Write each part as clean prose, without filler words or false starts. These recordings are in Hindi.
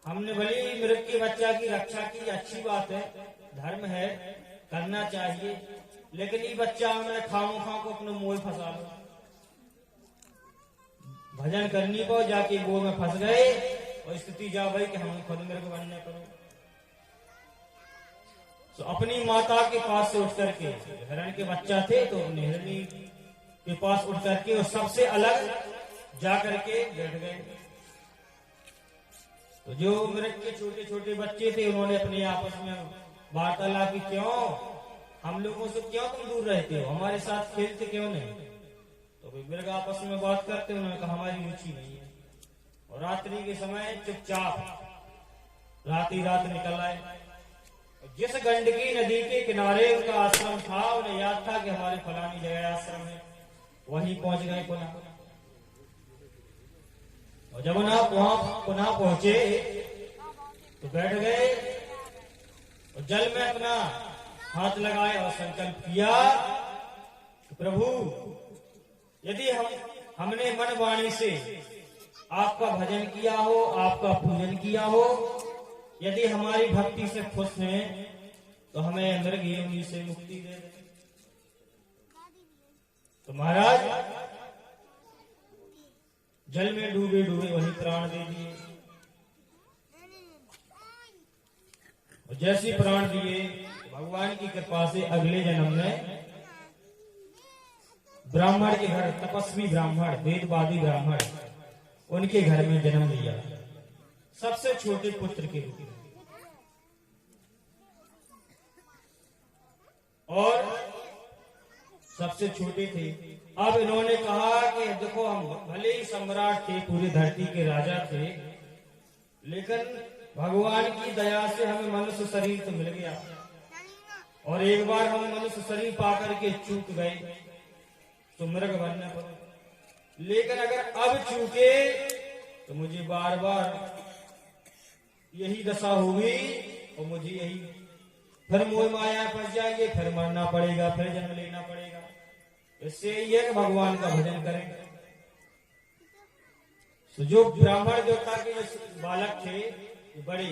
हमने भली मृग के बच्चा की रक्षा की, अच्छी बात है, धर्म है, करना चाहिए, लेकिन ये बच्चा हमने खामो खां को अपने मोल फंसा लो। भजन करनी को जाके वो में फंस गए और स्थिति जा भाई कि हम खुद मृग बनने करो। तो अपनी माता के पास से उठ करके, हिरण के बच्चा थे तो अपने हिरणी के पास उठ करके और सबसे अलग जा करके बैठ गए। तो जो मृग के छोटे छोटे बच्चे थे उन्होंने अपने आपस में वार्तालाप की, क्यों हम लोगों से क्यों तुम दूर रहते हो, हमारे साथ खेलते क्यों नहीं। तो वे मृग आपस में बात करते, उन्होंने कहा हमारी रुचि नहीं है। और रात्रि के समय चुपचाप राती रात निकल आए। जिस गंडकी नदी के किनारे उनका आश्रम था, उन्हें याद था कि हमारे फलानी जगह आश्रम है, वहीं पहुंच गए पुनः। और जब वहां पुनः पहुंचे तो बैठ गए और जल में अपना हाथ लगाए और संकल्प किया, प्रभु यदि हमने मन वाणी से आपका भजन किया हो, आपका पूजन किया हो, यदि हमारी भक्ति से खुश हैं तो हमें मृग योनि से मुक्ति दे दे। तो महाराज जल में डूबे डूबे वही प्राण दे दिए। और जैसे प्राण दिए, भगवान की कृपा से अगले जन्म में ब्राह्मण के घर, तपस्वी ब्राह्मण, वेदवादी ब्राह्मण, उनके घर में जन्म लिया, सबसे छोटे पुत्र के रूप में। और सबसे छोटे थे। अब इन्होंने कहा कि देखो हम भले ही सम्राट थे, पूरी धरती के राजा थे, लेकिन भगवान की दया से हमें मनुष्य शरीर तो मिल गया, और एक बार हम मनुष्य शरीर पाकर के चूक गए तो मृग बनना पड़ा। लेकिन अगर अब चूके तो मुझे बार बार यही दशा होगी और मुझे यही फिर मोह माया फंस जाएंगे, फिर मरना पड़ेगा, फिर जन्म लेना पड़ेगा। इससे ये कि भगवान का भजन करें। तो जो ब्राह्मण देवता के जो बालक थे बड़े,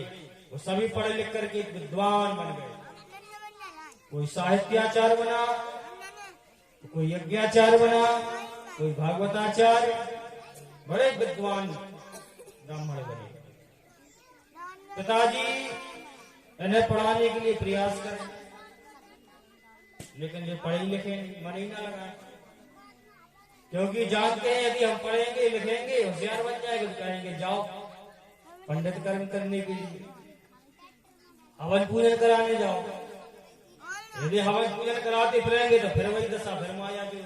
वो सभी पढ़े लिख करके विद्वान बन गए। कोई साहित्याचार्य बना, कोई यज्ञाचार्य बना, कोई भागवताचार्य, बड़े विद्वान ब्राह्मण बने। पिताजी इन्हें पढ़ाने के लिए प्रयास करें, लेकिन ये पढ़े लिखे मन ही ना लगा, क्योंकि जानते हैं यदि हम पढ़ेंगे लिखेंगे होशियार बन जाएंगे तो कहेंगे जाओ पंडित कर्म करने के लिए, हवन पूजन कराने जाओ। यदि हवन पूजन कराते फिरेंगे तो फिर वही दशा, फिर माया की।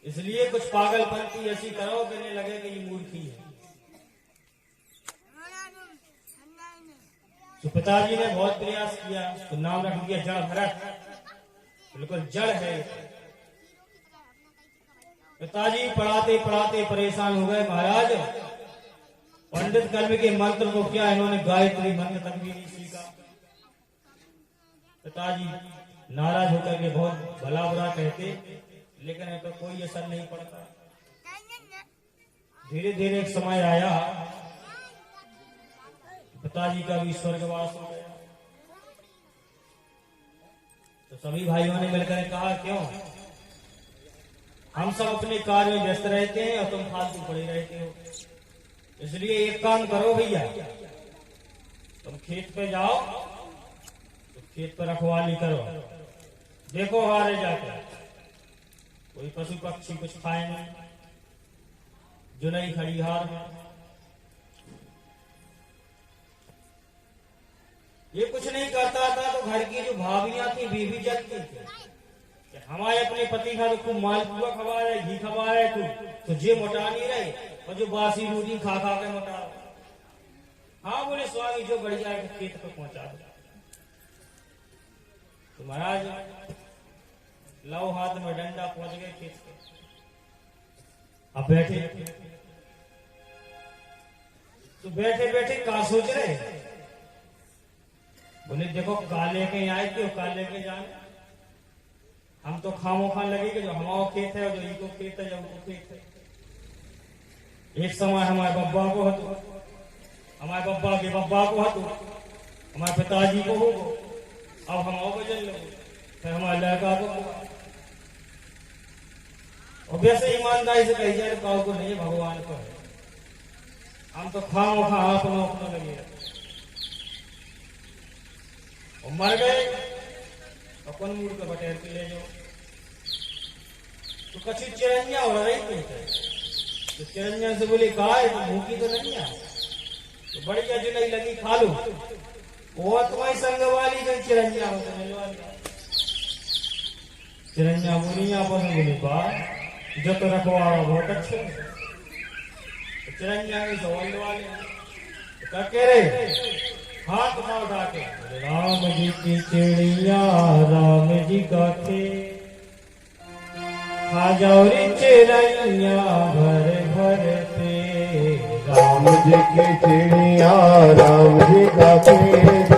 इसलिए कुछ पागलपंती ऐसी करो कि नहीं लगे कि ये मूर्खी है। तो पिताजी ने बहुत प्रयास किया, तो नाम रख दिया जड़ भरत, बिल्कुल जड़ है। पिताजी पढ़ाते पढ़ाते परेशान हो गए। महाराज पंडित कर्म के मंत्र को क्या इन्होंने गायत्री मंत्र तक भी नहीं सीखा। पिताजी नाराज होकर के बहुत भला बुरा कहते, लेकिन इन पर कोई असर नहीं पड़ता। धीरे धीरे एक समय आया, पिताजी का भी स्वर्गवास हो गया। तो सभी भाइयों ने मिलकर कहा क्यों हम सब अपने कार्य में व्यस्त रहते हैं और तुम फालतू पड़े रहते हो। इसलिए एक काम करो भैया, तुम खेत पे जाओ, तो खेत पर रखवाली करो, देखो हारे जाकर कोई पशु पक्षी कुछ खाए नहीं, जुनई खड़ीहार में ये कुछ नहीं करता था। तो घर की जो भाभियां थी बीवी जलती थी, हमारे अपने पति का तो खूब मालपुआ खवा रहे, घी खवा रहे, तो जे मोटा नहीं रहे, और जो बासी रोटी खा खा के मोटा। हाँ बोले स्वामी जो बढ़ जाए खेत को पहुंचा दो। तो महाराज लाओ हाथ में डंडा, पहुंच गए खेत पे। अब बैठे तो बैठे बैठे का सोच रहे, बोले देखो काले के आए क्यों, काले के जाने हम तो खामो खान लगे कि जो हमारा खेत है और जो इनको खेत है, जो उनको खेत है। एक समय हमारे बब्बा को हमारे बब्बा के बब्बा को हतो, हमारे पिताजी को हो, अब हम और बजन लगो, फिर हमारे लड़का को। और वैसे ईमानदारी से कही जाए काऊ को नहीं, भगवान को है। हम तो खाओ खा अपनो अपनो लगे और मर गए, अपन मूड का बटेर के ले जाओ तो कच्ची चिरंजा हो रही थी। तो चिरंजा से बोले कहा है तो भूखी तो नहीं है, तो बढ़िया जो नहीं लगी खा लो। वो तुम्हारी संग वाली जो चिरंजा हो चिरंजा बोली यहाँ पर बोली बात जो तो रखवाड़ा बहुत अच्छे। तो चिरंजा के सवाल वाले क्या कह रहे, हाथ ना उठा के राम जी की चिड़िया राम जी का थे, खा जाओ रे चिड़िया भर भर पे। राम जी की चिड़िया राम जी का पेड़,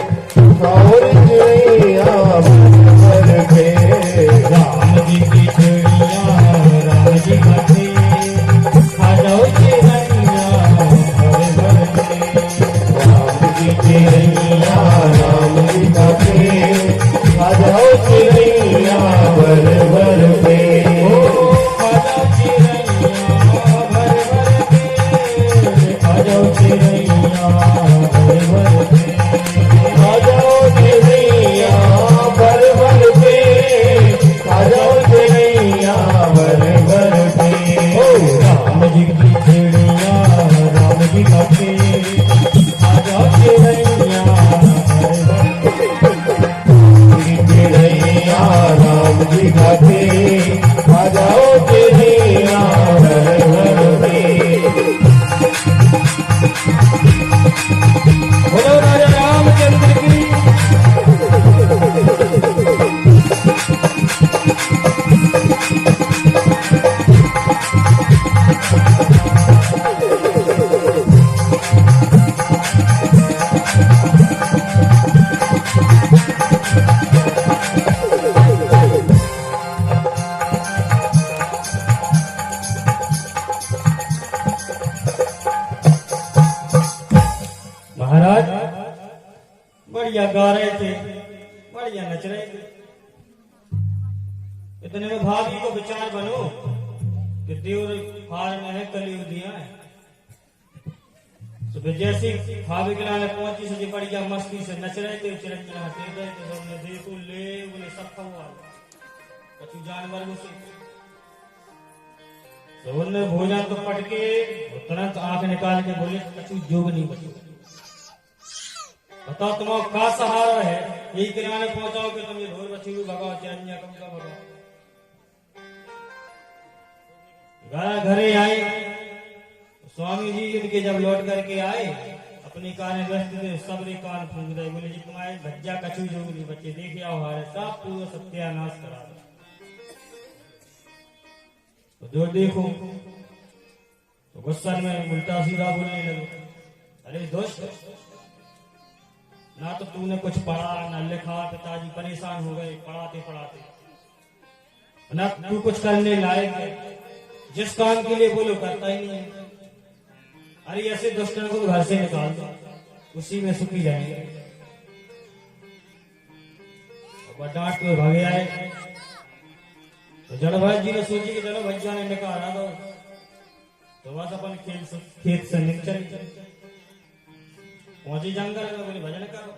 खाओ रे चिड़िया भर भर पे। राम जी की चिड़िया राम जी का पेड़, खा जाओ चिड़िया भर भर पे। राम जी की चिड़िया राम जी का पेड़, खा जाओ चिड़िया भर भर पे। महाराज बढ़िया गा रहे थे, बढ़िया नच रहे थे। इतने में भाभी को विचार बनो कि देवर हार में है कलयुग दिया है। तो जैसी भाभी के लाने पहुंची से बढ़िया मस्ती से नच रहे थे, चिरंजा हटे गए तो सबने देखो ले बोले सब हुआ कछु जानवर से। तो उन्होंने भोजन तो पटके तुरंत आंख निकाल के बोले कछु जोग नहीं बचो, बताओ तुम्हारा का सहारा है, यही किराने पहुंचाओ कि तुम ये ढोर बच्ची भगाओ चिरंजा कम का भगाओ। घरे आए स्वामी जी इनके जब लौट करके आए अपने कान व्यस्त थे, सबने कान फूंक रहे, बोले जी तुम्हारे भज्जा कछु जो नहीं बच्चे देखे आओ हारे सब पूरा सत्यानाश करा दो। तो जो देखो तो गुस्सा में उल्टा सीधा बोलने लगे, अरे दोस्त ना तो तूने कुछ पढ़ा ना लिखा, पिताजी परेशान हो गए पढ़ाते पढ़ाते, ना तू कुछ करने लायक है, जिस काम के लिए बोलो करता ही नहीं है। अरे ऐसे दुष्टों को घर से निकाल दो, उसी में सुखी जाएंगे। डांट के भागे आए तो जड़भाई जी ने सोची कि चलो भैया ने निकाला दो, तो बस अपन खेत से निकल पहुंची जंगल में, बोले भजन करो।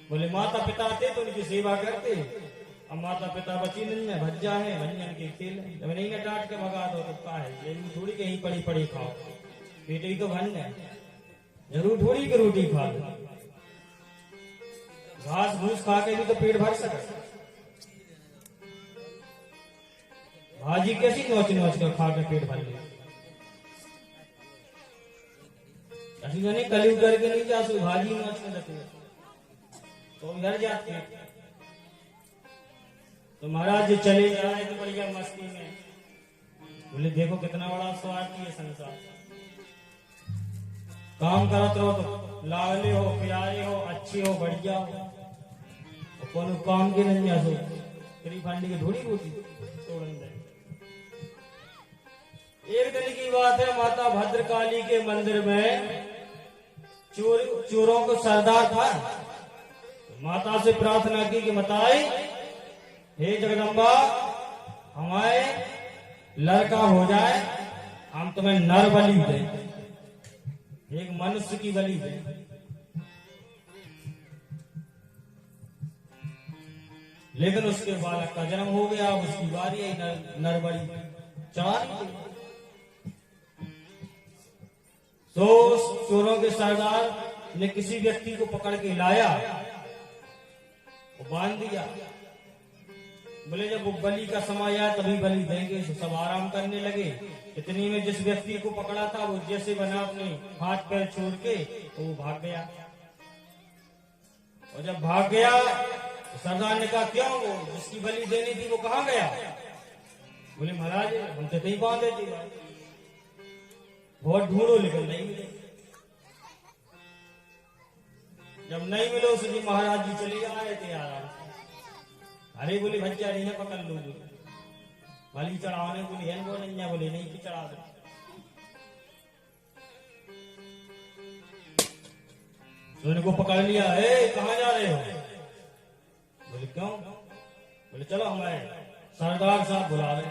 बोले माता पिता थे तो उनकी सेवा करते, अब माता पिता बची नहीं है, भज्जा है भजन के खेल है। जब नहीं डांट के भगा दो तो क्या है, ये थोड़ी कहीं पड़ी पड़ी खाओ, बेटे तो भन है जरूर थोड़ी की रोटी खा लो, घास भूस खा के भी तो पेट भर सके। भाजी कैसी नोच नोच कर खा के पेट भर ले, ऐसी जाने कलयुग करके नहीं जा सो भाजी नोच के रखे तो घर जाते। तो महाराज जी चले जा रहे थे बढ़िया मस्ती में, बोले देखो कितना बड़ा स्वार्थी है संसार, काम करते रहो तो लाडले हो प्यारे हो अच्छे हो बढ़िया हो, कौन काम के नहीं आसो तेरी फांडी की थोड़ी होती तोड़न दे। एक दिन की बात है, माता भद्रकाली के मंदिर में चोरों को सरदार था। माता से प्रार्थना की कि माताई, हे जगदम्बा, हमारे लड़का हो जाए, हम तुम्हें नर बलि दें, एक मनुष्य की बलि दें। लेकिन उसके बालक का जन्म हो गया, उसकी बारी आई नर बलि चढ़ाने की। तो चोरों के सरदार ने किसी व्यक्ति को पकड़ के लाया, वो बांध दिया। बोले जब वो बलि का समय आया तभी बलि देंगे। सब आराम करने लगे। इतनी में जिस व्यक्ति को पकड़ा था वो जैसे बना अपने हाथ पैर छोड़ के तो वो भाग गया। और जब भाग गया तो सरदार ने कहा, क्यों, वो जिसकी बलि देनी थी वो कहाँ गया? बोले महाराज हम तो नहीं बांधे थे, बहुत ढूंढो लेकिन नहीं मिले। जब नहीं मिले उस दिन महाराज जी चले आ रहे थे आराम से। अरे बोले भज्जा नहीं है, पकड़ लो। बलि चढ़ाने बोले है वो नहीं, बोले नहीं कि चढ़ा दो। तो इनको पकड़ लिया। कहाँ जा रहे हो? बोले क्यों? बोले चलो हमारे सरदार साहब बुला रहे।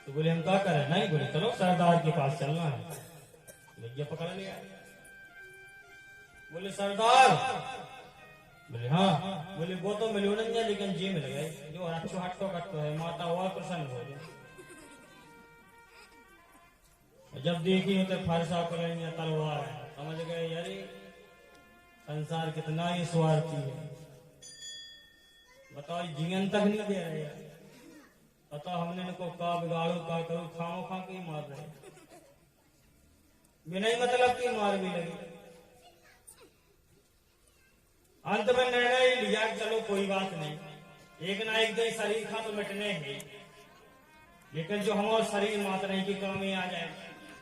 तो बोले हम क्या करें? नहीं, बोले चलो सरदार के पास चलना है। भैया पकड़ लिया। बोले सरदार? बोले हाँ। बोले वो तो मिलो नहीं, लेकिन जी मिल गए जो अच्छो हट्टो कट्टो है, माता और प्रसन्न हो गई। जब देखी तो फरसा करेंगे तलवार, समझ गए यारी संसार कितना ही स्वार्थी है। बताओ जीवन तक नहीं दे रहे। पता हमने इनको का बिगाड़ो का करो, खाओ खा के मार रहे, बिना ही मतलब की मार भी लगी। अंत में निर्णय ही लिया कि चलो कोई बात नहीं, एक ना एक दिन शरीर खा तो मिटने ही, लेकिन जो हमारे शरीर माता नहीं की काम में आ जाए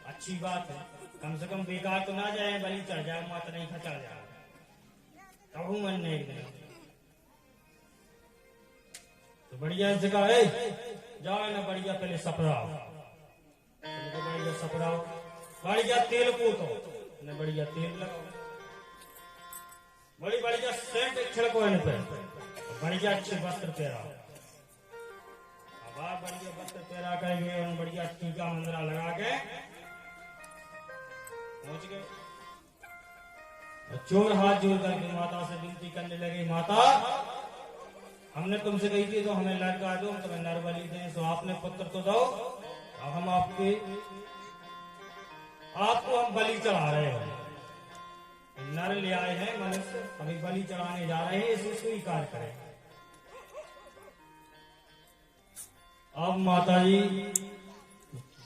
अच्छी बात है। कम से कम बेकार तो ना जाए, बलि चढ़ जाए, माता नहीं खा चढ़ जाए, कहूं मन नहीं एक दिन। तो बढ़िया से कहा जाओ ना, बढ़िया पहले सपराओ, बढ़िया सपराओ, बढ़िया तेल पोतो, बढ़िया तेल लगाओ, बड़ी बढ़िया सेंट छिड़को इन पे, बढ़िया अच्छे वस्त्र पहराओ। अब बढ़िया वस्त्र पहरा करेंगे, बढ़िया टीका मंदरा लगा के पहुंच गए। चोर हाथ जोड़ करके माता से विनती करने लगे, माता हमने तुमसे कही थी तो हमें लड़का दो, हम तुम्हें नर बलि दें, तो आपने पुत्र तो दो, अब हम आपको हम बलि चढ़ा रहे हैं। नर ले आए हैं मनुष्य, अभी बलि चढ़ाने जा रहे हैं, इसे स्वीकार करें। अब माता जी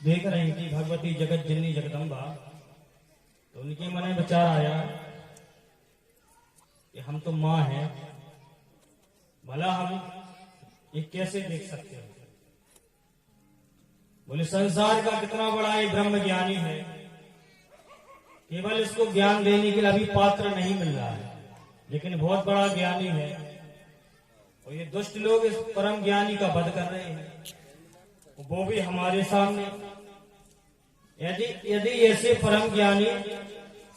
देख रही थी भगवती जगत जननी जगदम्बा, तो उनके मन में विचार आया कि हम तो माँ हैं, भला हम ये कैसे देख सकते हैं। बोले संसार का कितना बड़ा ये ब्रह्म ज्ञानी है, केवल इसको ज्ञान देने के लिए अभी पात्र नहीं मिल रहा है, लेकिन बहुत बड़ा ज्ञानी है। और ये दुष्ट लोग इस परम ज्ञानी का वध कर रहे हैं, वो भी हमारे सामने। यदि ऐसे परम ज्ञानी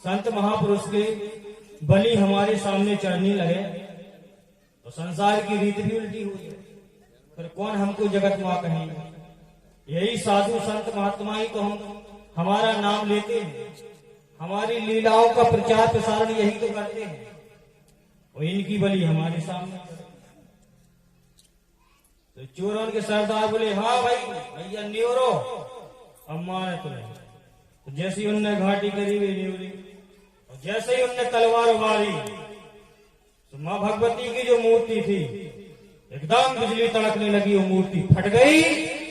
संत महापुरुष के बलि हमारे सामने चढ़ने लगे तो संसार की रीत भी उल्टी हो जाए, फिर कौन हमको जगत माँ कहेंगे। यही साधु संत महात्मा ही तो हम हमारा नाम लेते हैं, हमारी लीलाओं का प्रचार प्रसारण यही तो करते हैं, और इनकी बलि हमारे सामने। तो चोरों के सरदार बोले, हाँ भाई भैया न्योरो, अब मारे तुम्हें। तो जैसे ही उनने घाटी करी हुई न्योरी, और जैसे ही उनने तलवार उबारी तो माँ भगवती की जो मूर्ति थी एकदम बिजली तड़कने लगी, वो मूर्ति फट गई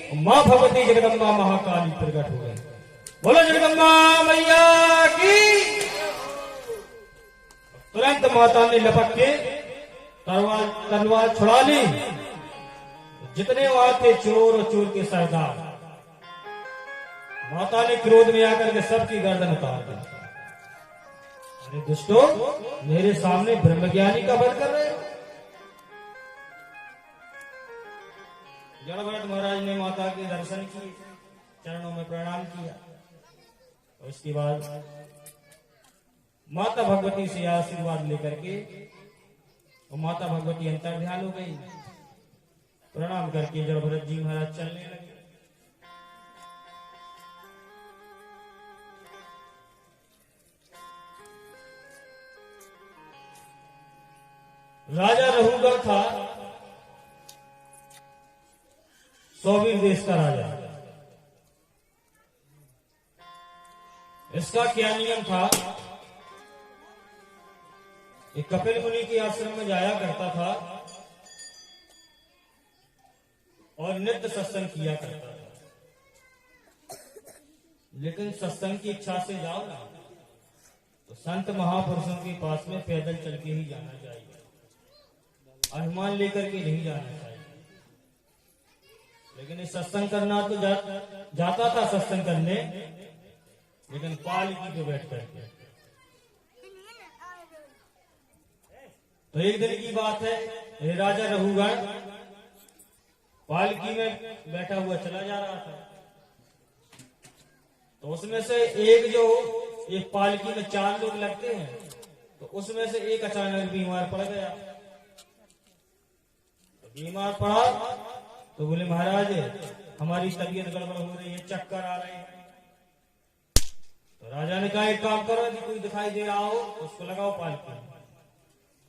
और माँ भगवती जगदम्बा महाकाली प्रकट हो गई। बोलो जगदम्बा मैया की। तुरंत माता ने लपक के तलवार छुड़ा ली। जितने वहां थे चोर और चोर के सरदार, माता ने क्रोध में आकर के सबकी गर्दन उतार दी। अरे दुष्टों, मेरे सामने ब्रह्मज्ञानी का वध कर रहे हो। जड़ भरत महाराज ने माता के दर्शन किए, चरणों में प्रणाम किया, और इसके बाद माता भगवती से आशीर्वाद लेकर के और माता भगवती अंतर ध्यान हो गई। प्रणाम करके जब भरत जी महाराज चलने लगे, राजा रघुगढ़ था सौवीर देश का राजा। इसका क्या नियम था, एक कपिल मुनि के आश्रम में जाया करता था और नित्य सत्संग किया करता था। लेकिन सत्संग की इच्छा से जाओ ना तो संत महापुरुषों के पास में पैदल चल के ही जाना चाहिए, अभिमान लेकर के नहीं जाना चाहिए। लेकिन सत्संग करना तो जाता था सत्संग करने, लेकिन पालकी पे बैठ करके। तो एक दिन की बात है, ये राजा रघुगढ़ पालकी में बैठा हुआ चला जा रहा था। तो उसमें से एक जो एक पालकी में 4 लोग लगते हैं, तो उसमें से एक अचानक बीमार पड़ गया। तो बीमार पड़ा तो बोले महाराज हमारी तबीयत गड़बड़ हो रही है, चक्कर आ रहे हैं। तो राजा ने कहा एक काम करो, यदि कोई दिखाई दे रहा हो तो उसको लगाओ पालकी में।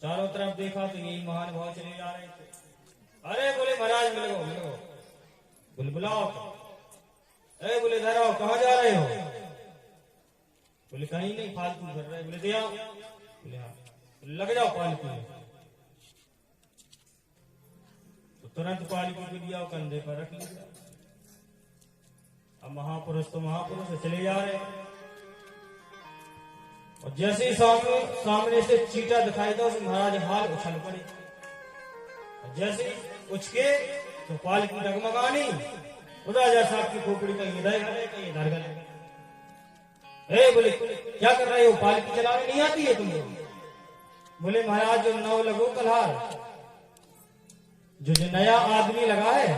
चारों तरफ देखा तो यही महान भाव चले जा रहे थे। अरे बोले महाराज मिलो मिलो, बोले बुलाओ। अरे बोले इधर आओ, कहाँ जा रहे हो? बोले कहीं नहीं, फालतू कर रहे। बोले दिया, बोले हाँ, लग जाओ पालकी में। तो तुरंत पालकी को दिया, कंधे पर रख लिया। अब महापुरुष तो महापुरुष चले जा रहे हैं। और जैसे ही सामने से चीटा दिखाई था, उसे महाराज हाल उछल पड़े। और जैसे ही उछके तो पालकी डगमगानी, राजा साहब की खोपड़ी का इधर गले का इधर गले। ए बोले क्या कर रहे हो, पालकी चलाने नहीं आती है तुमको? बोले महाराज जो नौ लगो कल्हार, जो नया आदमी लगा है,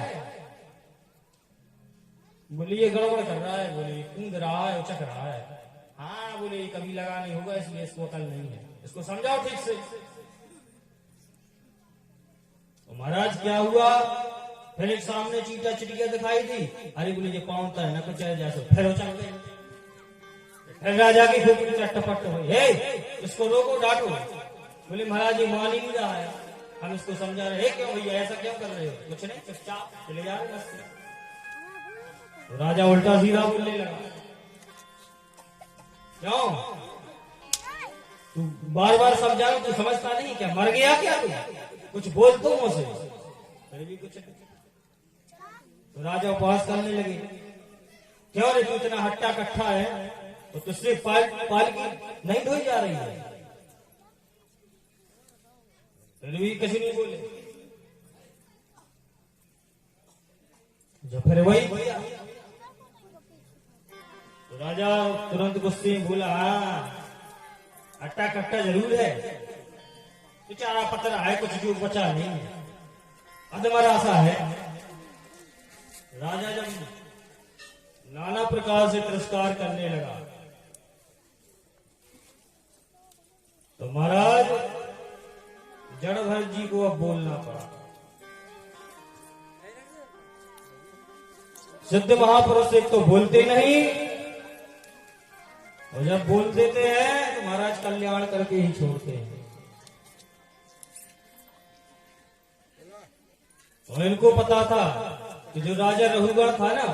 बोले ये गड़बड़ कर रहा है, बोले कूद रहा है, उचक रहा है। हाँ बोले ये कभी लगा नहीं होगा, इसलिए इसको अकल नहीं है, इसको समझाओ ठीक से। तो महाराज क्या हुआ, फिर एक सामने चीटा चिटिया दिखाई दी। अरे बोले ये पाँव है ना कुछ जैसे, फिर उचक गए। फिर राजा की खोपड़ी चट्टपट हुई, इसको रोको डांटो। बोले महाराज ये मान ही नहीं रहा है, हम इसको समझा रहे हैं। क्यों भैया ऐसा क्यों कर रहे हो? कुछ नहीं, चुपचाप चले जा रहे हैं। तो राजा उल्टा सीधा बोलने लगा, क्यों तू बार बार समझाओ, तू समझता नहीं क्या? मर गया क्या तू? कुछ बोल तो मुझसे, फिर भी कुछ नहीं। तो राजा उपवास करने लगे, क्यों रे तू इतना हट्टा कट्ठा है, तो तुझसे पालकी नहीं धोई जा रही है? फिर भी किसी नहीं बोले। जब फिर वही तो राजा तुरंत गुस्से में बोला, हाँ हट्टा कट्टा जरूर है, बेचारा पतरा है, कुछ जो बचा नहीं है, अधमरा सा है। राजा जब नाना प्रकार से तिरस्कार करने लगा तो महाराज जड़भर जी को अब बोलना पड़ा। सिद्ध महापुरुष एक तो बोलते नहीं, और जब बोल देते हैं तो महाराज कल्याण करके ही छोड़ते हैं। और इनको पता था कि जो राजा रघुगढ़ था ना,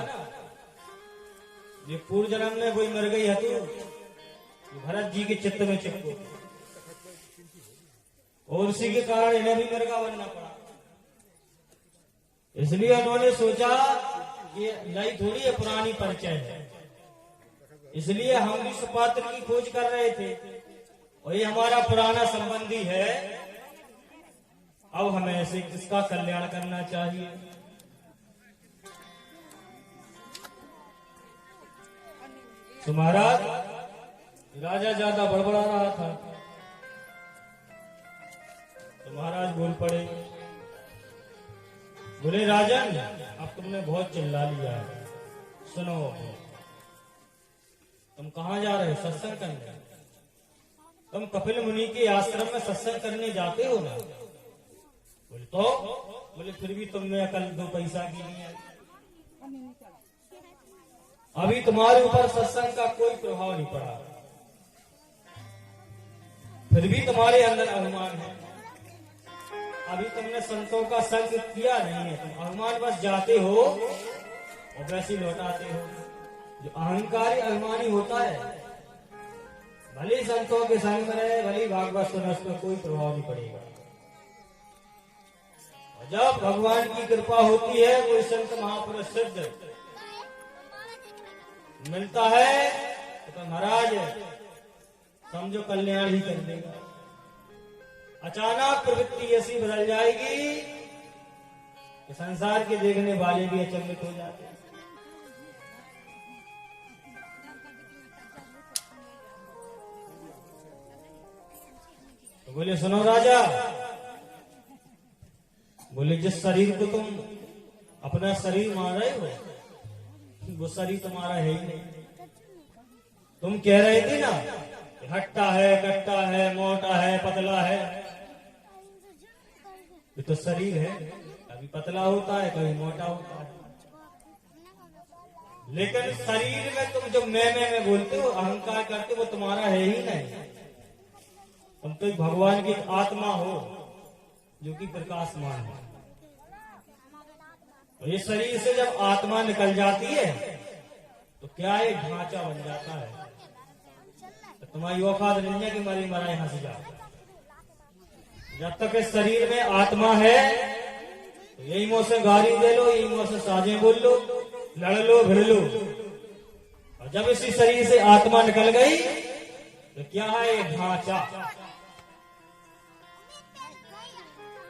ये पूर्व जन्म में कोई मर गई है तो भरत जी के चित्त में चिपको, और उसी के कारण इन्हें भी मिर्गा बनना पड़ा। इसलिए उन्होंने सोचा कि नई थोड़ी है, पुरानी परिचय है, इसलिए हम भी सुपात्र की खोज कर रहे थे, और ये हमारा पुराना संबंधी है, अब हमें ऐसे किसका कल्याण करना चाहिए। तो महाराज राजा ज्यादा बड़बड़ा रहा था, तो महाराज बोल पड़े, बोले राजन अब तुमने बहुत चिल्ला लिया है, सुनो तुम कहां जा रहे हो? सत्संग करने। तुम कपिल मुनि के आश्रम में सत्संग करने जाते हो ना? बोले तो बोले फिर भी तुम में अकल 2 पैसा की नहीं आई। अभी तुम्हारे ऊपर सत्संग का कोई प्रभाव नहीं पड़ा, फिर भी तुम्हारे अंदर अभिमान है। अभी तुमने संतों का संग किया नहीं है, तुम अभिमान बस जाते हो और वैसे ही लौटाते हो। जो अहंकारी अभिमानी होता है, भले संतों के संग में रहे, भले भागवत सुने, उस पर कोई प्रभाव नहीं पड़ेगा। और जब भगवान की कृपा होती है, कोई संत महापुरुष सिद्ध मिलता है तो महाराज समझो कल्याण ही कर देगा। अचानक प्रवृत्ति ऐसी बदल जाएगी कि संसार के देखने वाले भी अचंभित हो जाते हैं। तो बोले सुनो राजा, बोले जिस शरीर को तुम अपना शरीर मान रहे हो, वो शरीर तुम्हारा है ही नहीं। तुम कह रहे थे ना हट्टा है, कट्टा है, मोटा है, पतला है, ये तो शरीर है, कभी पतला होता है, कभी मोटा होता है। लेकिन शरीर में तुम जो मैं बोलते हो, अहंकार करते हो, वो तुम्हारा है ही नहीं। तुम तो भगवान की आत्मा हो जो कि प्रकाशमान है। और ये शरीर से जब आत्मा निकल जाती है तो क्या एक ढांचा बन जाता है। तो तुम्हारी औकात नहीं है कि मरी मराए हंस जाओ। जब तक इस शरीर में आत्मा है तो यही मुंह से गाली दे लो, यही मुंह से साजें बोल लो, लड़ लो, भिड़ लो। और जब इसी शरीर से आत्मा निकल गई तो क्या है ये ढांचा।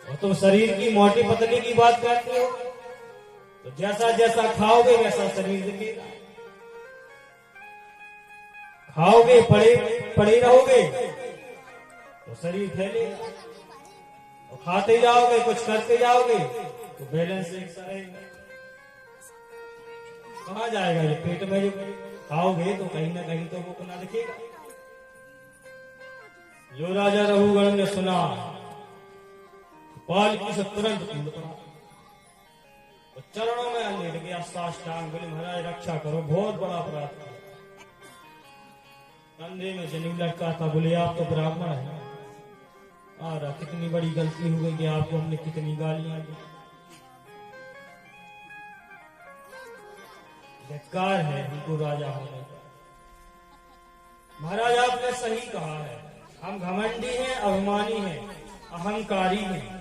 और तुम शरीर की मोटी पतली की बात करते हो, तो जैसा जैसा खाओगे वैसा शरीर दिखेगा। खाओगे, पड़े रहोगे तो शरीर फैलेगा, और खाते जाओगे, कुछ करते जाओगे तो बैलेंस एक सा रहेगा। कहाँ जाएगा ये पेट में? जो खाओगे तो कहीं ना कहीं तो वो अपना दिखेगा। जो राजा रघुगण ने सुना पाल की से तुरंत कूद पड़ा, तो चरणों में लेट गया साष्टांग। बोले महाराज रक्षा करो, बहुत बड़ा अपराध किया। कंधे में जनेऊ लटका था। बोले आप तो ब्राह्मण हैं, और कितनी बड़ी गलती हो गई कि आपको हमने कितनी गालियां दी। धिक्कार है हमको राजा होने का। महाराज आपने सही कहा है, हम घमंडी हैं, अभिमानी हैं, अहंकारी हैं।